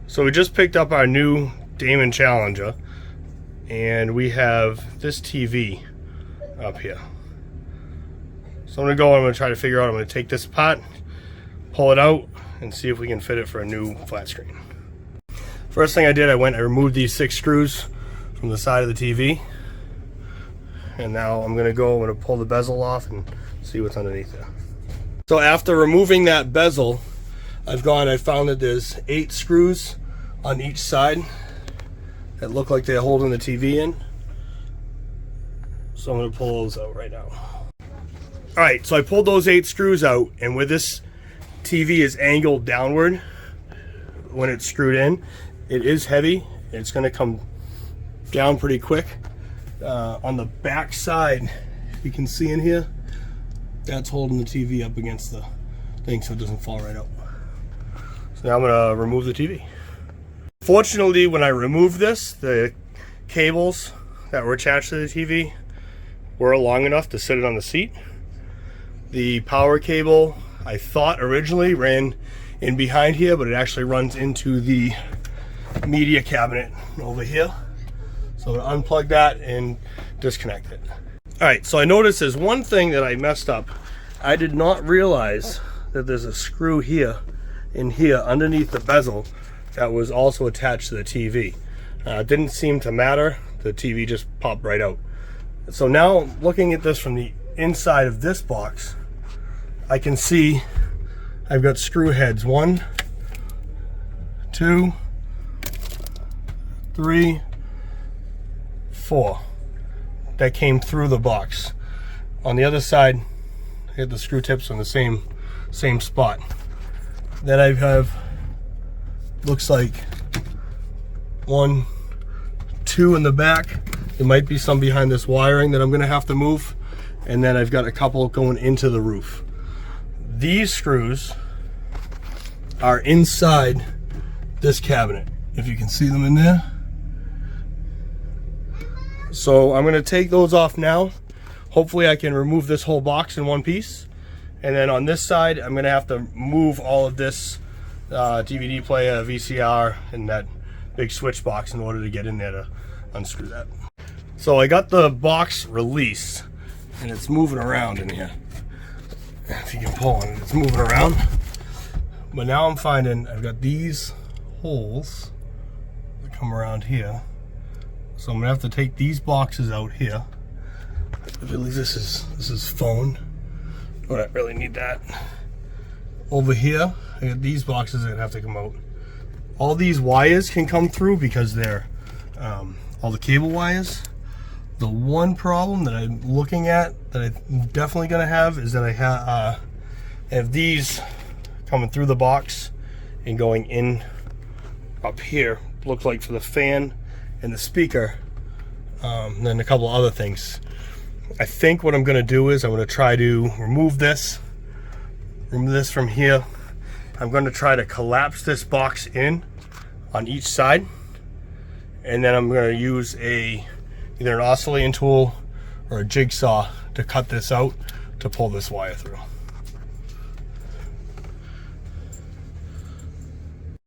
So we just picked up our new Damon Challenger, and we have this TV up here. So I'm going to try to figure out, I'm going to take this apart, pull it out, and see if we can fit it for a new flat screen. First thing I did, I removed these 6 screws from the side of the TV. And now I'm going to pull the bezel off and see what's underneath there. So after removing that bezel, I found that there's 8 screws on each side that look like they're holding the TV in. So I'm going to pull those out right now. Alright, so I pulled those 8 screws out, and where this TV is angled downward when it's screwed in, it is heavy. It's going to come down pretty quick. On the back side, you can see in here, that's holding the TV up against the thing so it doesn't fall right out. So now I'm going to remove the TV. Fortunately, when I removed this, the cables that were attached to the TV were long enough to sit it on the seat. The power cable, I thought originally ran in behind here, but it actually runs into the media cabinet over here. So I'm going to unplug that and disconnect it. Alright, so I noticed there's one thing that I messed up. I did not realize that there's a screw here, in here, underneath the bezel, that was also attached to the TV. It didn't seem to matter. The TV just popped right out. So now, looking at this from the inside of this box, I can see I've got screw heads. 1, 2, 3, 4 that came through the box. On the other side, I had the screw tips on the same spot. Then I have, looks like 1, 2 in the back. There might be some behind this wiring that I'm going to have to move, and then I've got a couple going into the roof. These screws are inside this cabinet, if you can see them in there. So I'm going to take those off now. Hopefully I can remove this whole box in one piece. And then on this side, I'm going to have to move all of this DVD player, VCR, and that big switch box in order to get in there to unscrew that. So I got the box released, and it's moving around in here. If you can pull on it, it's moving around. But now I'm finding I've got these holes that come around here. So I'm gonna have to take these boxes out here. I believe this is phone. I don't really need that. Over here, I got these boxes that have to come out. All these wires can come through because they're all the cable wires. The one problem that I'm looking at that I'm definitely gonna have is that I have these coming through the box and going in up here. Looks like for the fan and the speaker, and then a couple of other things. I think what I'm going to do is I'm going to try to remove this from here. I'm going to try to collapse this box in on each side, and then I'm going to use either an oscillating tool or a jigsaw to cut this out to pull this wire through.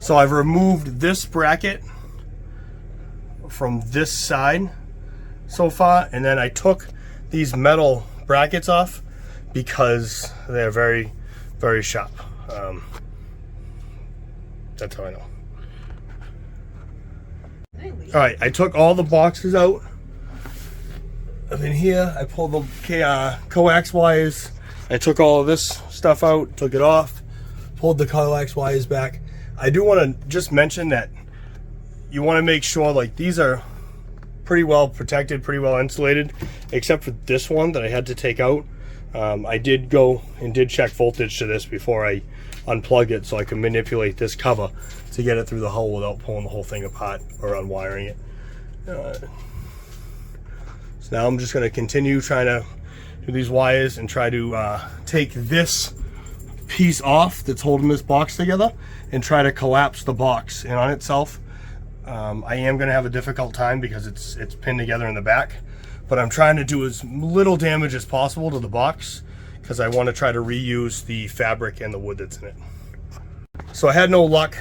So I've removed this bracket from this side so far, and then I took these metal brackets off because they're very, very sharp. That's how I know. All right, I took all the boxes out. And in here, I pulled the coax wires. I took all of this stuff out, took it off, pulled the coax wires back. I do want to just mention that you want to make sure, like, these are pretty well protected, pretty well insulated, except for this one that I had to take out. I did go and did check voltage to this before I unplugged it, so I could manipulate this cover to get it through the hole without pulling the whole thing apart or unwiring it. So now I'm just going to continue trying to do these wires and try to take this piece off that's holding this box together and try to collapse the box in on itself. I am going to have a difficult time because it's pinned together in the back, but I'm trying to do as little damage as possible to the box because I want to try to reuse the fabric and the wood that's in it. So I had no luck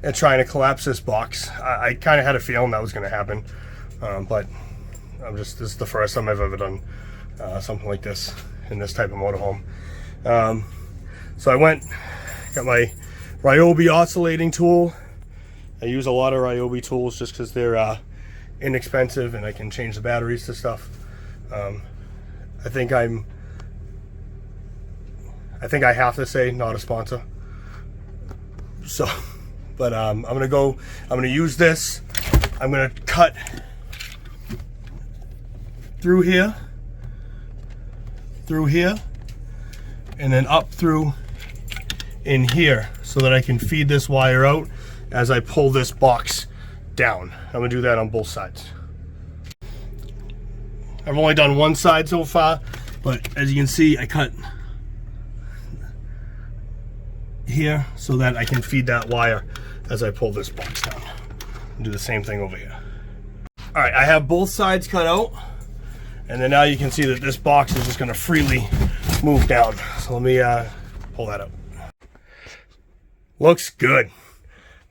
at trying to collapse this box. I kind of had a feeling that was going to happen, but this is the first time I've ever done something like this in this type of motorhome. So I got my Ryobi oscillating tool. I use a lot of Ryobi tools just because they're inexpensive and I can change the batteries to stuff. I think I have to say not a sponsor. So, but I'm gonna use this. I'm gonna cut through here, and then up through in here so that I can feed this wire out as I pull this box down. I'm gonna do that on both sides. I've only done one side so far, but as you can see, I cut here so that I can feed that wire as I pull this box down. I'll do the same thing over here. All right, I have both sides cut out, and then now you can see that this box is just gonna freely move down. So let me pull that up. Looks good.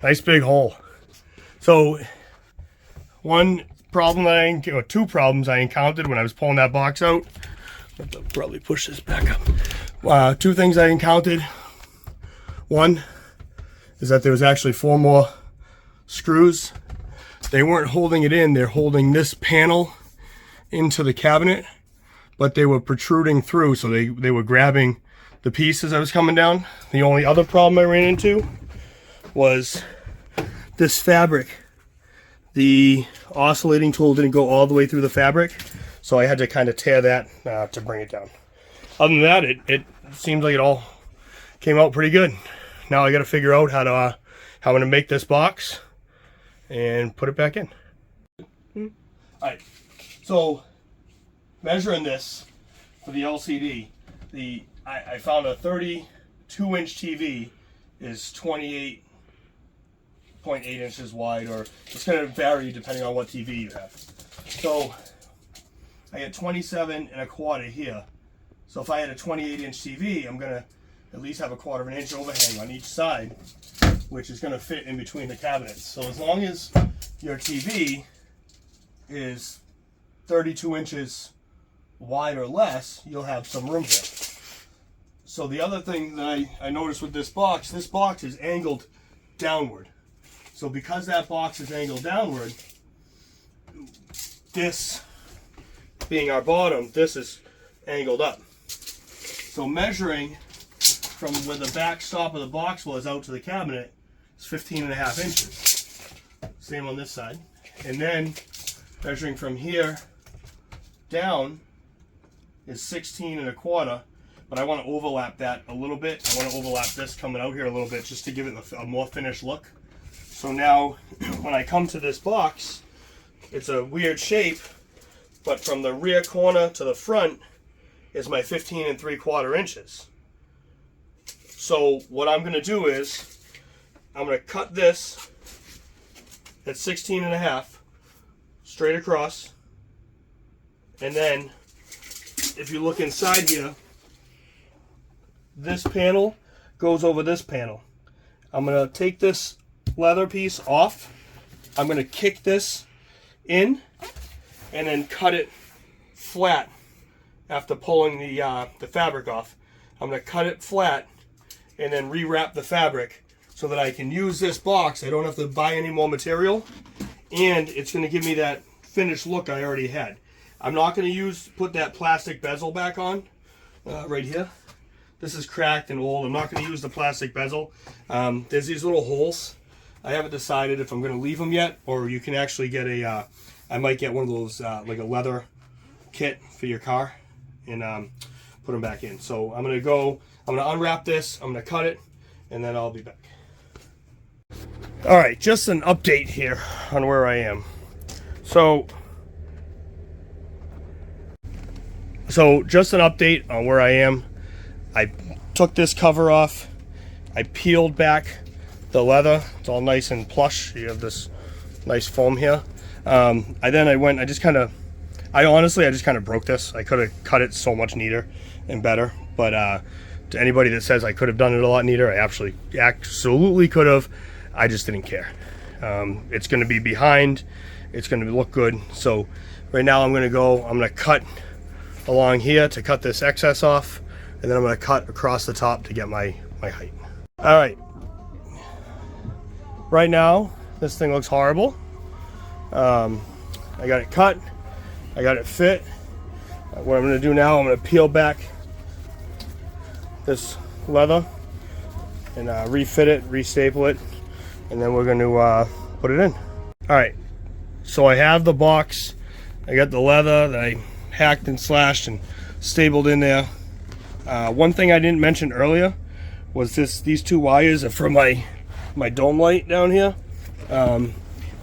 Nice big hole. So one problem or two problems I encountered when I was pulling that box out. I'll probably push this back up. Two things I encountered. One is that there was actually 4 more screws. They weren't holding it in, they're holding this panel into the cabinet, but they were protruding through, so they were grabbing the piece as I was coming down. The only other problem I ran into was this fabric. The oscillating tool didn't go all the way through the fabric, so I had to kind of tear that to bring it down. Other than that, it seems like it all came out pretty good. Now I got to figure out how I'm going to make this box and put it back in. All right, so measuring this for the LCD, I found a 32-inch TV is 28.8 inches wide, or it's going to vary depending on what TV you have. So I get 27.25 here. So if I had a 28-inch TV, I'm going to at least have a 1/4 inch overhang on each side, which is going to fit in between the cabinets. So as long as your TV is 32 inches wide or less, you'll have some room here. So the other thing that I noticed with this box is angled downward. So because that box is angled downward, this being our bottom, this is angled up. So measuring from where the back stop of the box was out to the cabinet is 15.5 inches. Same on this side. And then measuring from here down is 16.25, but I want to overlap that a little bit. I want to overlap this coming out here a little bit just to give it a more finished look. So now when I come to this box, it's a weird shape, but from the rear corner to the front is my 15.75 inches. So what I'm going to do is I'm going to cut this at 16.5 straight across, and then if you look inside here, this panel goes over this panel. I'm going to take this leather piece off. I'm going to kick this in and then cut it flat after pulling the fabric off. I'm going to cut it flat and then rewrap the fabric so that I can use this box. I don't have to buy any more material, and it's going to give me that finished look I already had. I'm not going to put that plastic bezel back on right here. This is cracked and old. I'm not going to use the plastic bezel. There's these little holes. I haven't decided if I'm going to leave them yet, or you can actually get I might get one of those like a leather kit for your car and put them back in. So I'm going to unwrap this, I'm going to cut it, and then I'll be back. All right, just an update here on where I am. So just an update on where I am. I took this cover off. I peeled back the leather. It's all nice and plush. You have this nice foam here. I just kind of broke this. I could have cut it so much neater and better, but to anybody that says I could have done it a lot neater, I absolutely could have. I just didn't care. It's going to be behind, it's going to look good. So right now I'm going to cut along here to cut this excess off, and then I'm going to cut across the top to get my height. All right, right now this thing looks horrible. I got it cut, I got it fit. What I'm going to do now, I'm going to peel back this leather and refit it, restaple it, and then we're going to put it in. All right, so I have the box. I got the leather that I hacked and slashed and stapled in there. One thing I didn't mention earlier was these two wires are for my dome light down here. When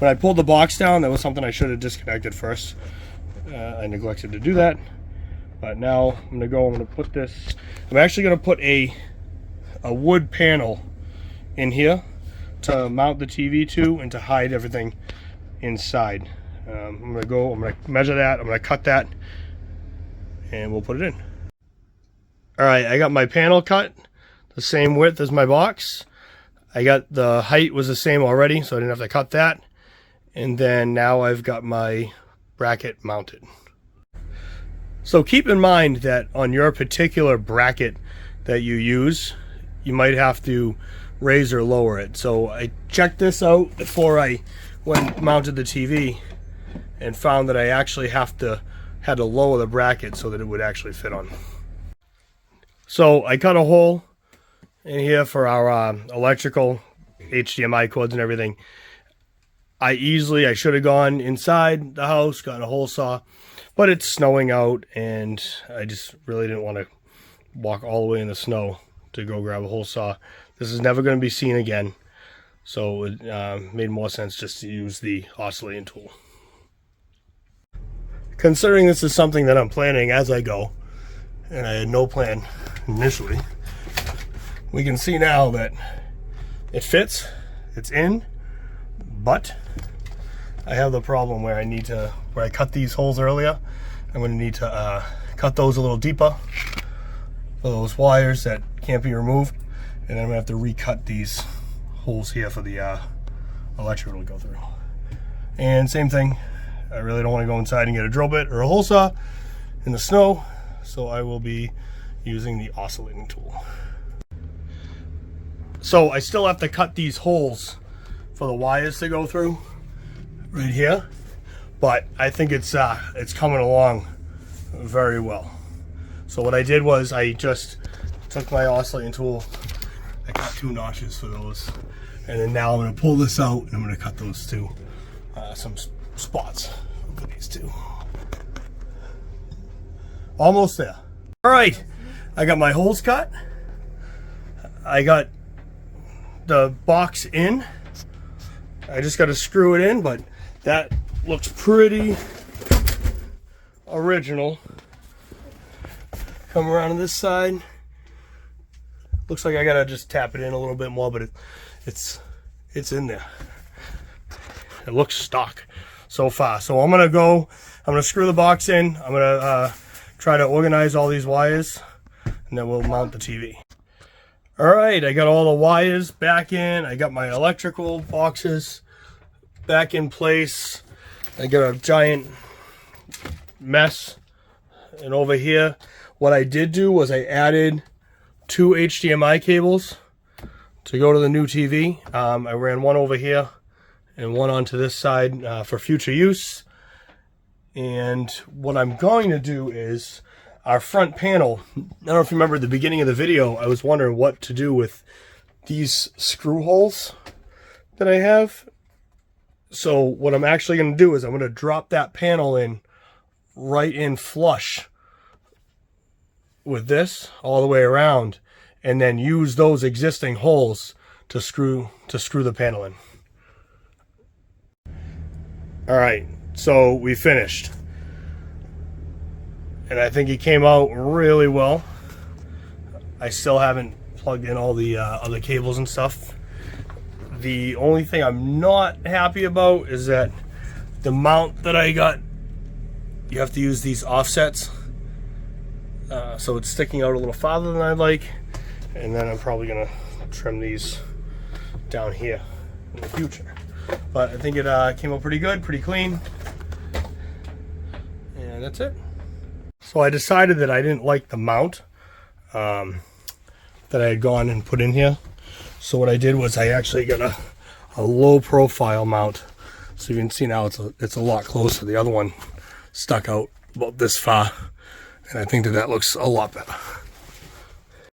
I pulled the box down, that was something I should have disconnected first. I neglected to do that. But now I'm going to put this, I'm actually going to put a wood panel in here to mount the TV to and to hide everything inside. I'm going to measure that, I'm going to cut that, and we'll put it in. All right, I got my panel cut the same width as my box. I got the height was the same already, so I didn't have to cut that. And then now I've got my bracket mounted. So keep in mind that on your particular bracket that you use, you might have to raise or lower it. So I checked this out before I mounted the TV and found that I actually had to lower the bracket so that it would actually fit on. So I cut a hole in here for our electrical HDMI cords and everything. I should have gone inside the house, gotten a hole saw, but it's snowing out and I just really didn't want to walk all the way in the snow to go grab a hole saw. This is never going to be seen again, so it made more sense just to use the oscillating tool. Considering this is something that I'm planning as I go, and I had no plan initially, we can see now that it fits, it's in, but I have the problem where I cut these holes earlier. I'm going to need to cut those a little deeper for those wires that can't be removed, and I'm going to have to recut these holes here for the electrical to go through. And same thing, I really don't want to go inside and get a drill bit or a hole saw in the snow, so I will be using the oscillating tool. So I still have to cut these holes for the wires to go through right here, but I think it's coming along very well. So what I did was I just took my oscillating tool, I cut 2 notches for those, and then now I'm going to pull this out and I'm going to cut those two some spots for these two. Almost there. All right, I got my holes cut. I got the box in. I just got to screw it in, but that looks pretty original. Come around to this side. Looks like I gotta just tap it in a little bit more, but it's in there. It looks stock so far. So I'm gonna screw the box in. I'm gonna try to organize all these wires, and then we'll mount the TV. All right, I got all the wires back in. I got my electrical boxes back in place. I got a giant mess. And over here, what I did do was I added 2 HDMI cables to go to the new TV. I ran one over here and one onto this side for future use. And what I'm going to do is our front panel. I don't know if you remember at the beginning of the video, I was wondering what to do with these screw holes that I have. So what I'm actually going to do is I'm going to drop that panel in right in flush with this all the way around, and then use those existing holes to screw the panel in. All right, so we finished. And I think it came out really well. I still haven't plugged in all the other cables and stuff. The only thing I'm not happy about is that the mount that I got, you have to use these offsets. So it's sticking out a little farther than I'd like. And then I'm probably gonna trim these down here in the future. But I think it came out pretty good, pretty clean. And that's it. So I decided that I didn't like the mount that I had gone and put in here. So what I did was I actually got a low profile mount. So you can see now it's a lot closer. The other one stuck out about this far. And I think that looks a lot better.